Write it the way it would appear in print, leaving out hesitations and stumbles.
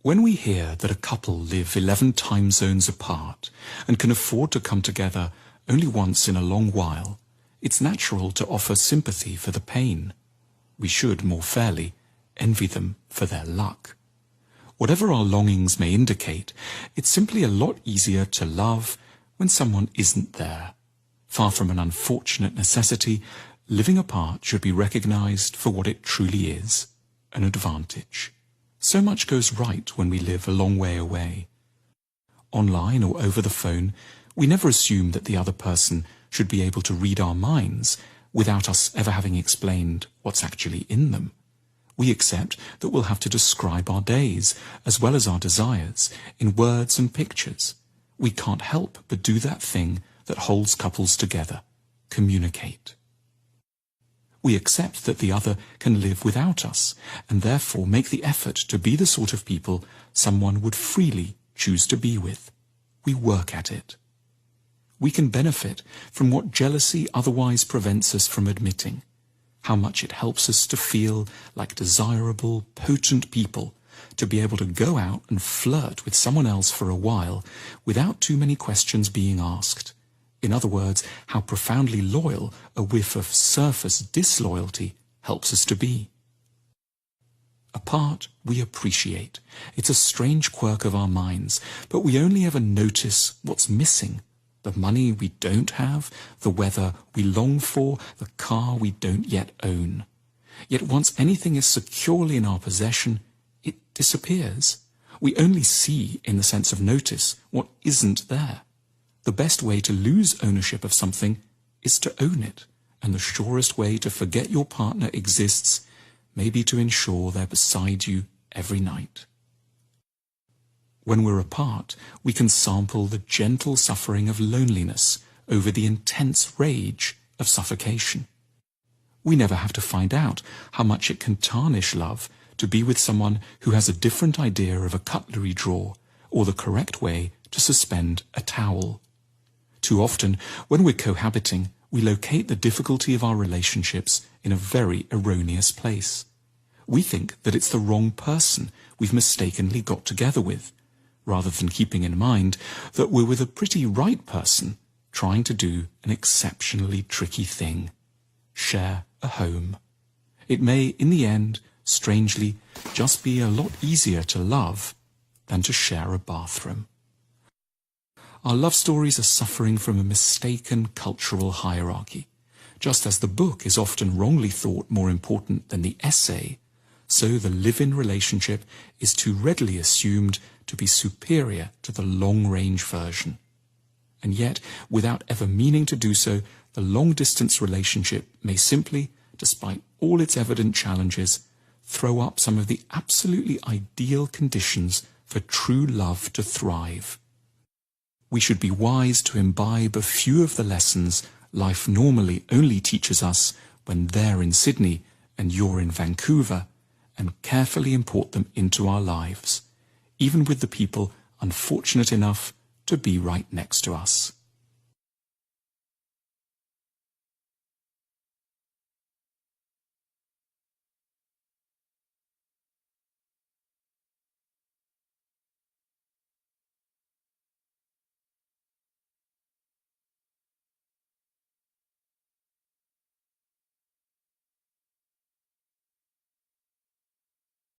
When we hear that a couple live 11 time zones apart and can afford to come together only once in a long while, it's natural to offer sympathy for the pain. We should, more fairly, envy them for their luck. Whatever our longings may indicate, it's simply a lot easier to love when someone isn't there. Far from an unfortunate necessity, living apart should be recognized for what it truly is, an advantage. So much goes right when we live a long way away. Online or over the phone, we never assume that the other person should be able to read our minds without us ever having explained what's actually in them. We accept that we'll have to describe our days, as well as our desires, in words and pictures. We can't help but do that thing that holds couples together: communicate. We accept that the other can live without us, and therefore make the effort to be the sort of people someone would freely choose to be with. We work at it. We can benefit from what jealousy otherwise prevents us from admitting: how much it helps us to feel like desirable, potent people, to be able to go out and flirt with someone else for a while without too many questions being asked. In other words, how profoundly loyal a whiff of surface disloyalty helps us to be. Apart, we appreciate. It's a strange quirk of our minds, but we only ever notice what's missing: the money we don't have, the weather we long for, the car we don't yet own. Yet once anything is securely in our possession, it disappears. We only see, in the sense of notice, what isn't there. The best way to lose ownership of something is to own it, and the surest way to forget your partner exists may be to ensure they're beside you every night. When we're apart, we can sample the gentle suffering of loneliness over the intense rage of suffocation. We never have to find out how much it can tarnish love to be with someone who has a different idea of a cutlery drawer or the correct way to suspend a towel. Too often, when we're cohabiting, we locate the difficulty of our relationships in a very erroneous place. We think that it's the wrong person we've mistakenly got together with, rather than keeping in mind that we're with a pretty right person trying to do an exceptionally tricky thing: share a home. It may, in the end, strangely, just be a lot easier to love than to share a bathroom. Our love stories are suffering from a mistaken cultural hierarchy. Just as the book is often wrongly thought more important than the essay, so the live-in relationship is too readily assumed to be superior to the long-range version. And yet, without ever meaning to do so, the long-distance relationship may simply, despite all its evident challenges, throw up some of the absolutely ideal conditions for true love to thrive. We should be wise to imbibe a few of the lessons life normally only teaches us when they're in Sydney and you're in Vancouver, and carefully import them into our lives, even with the people unfortunate enough to be right next to us.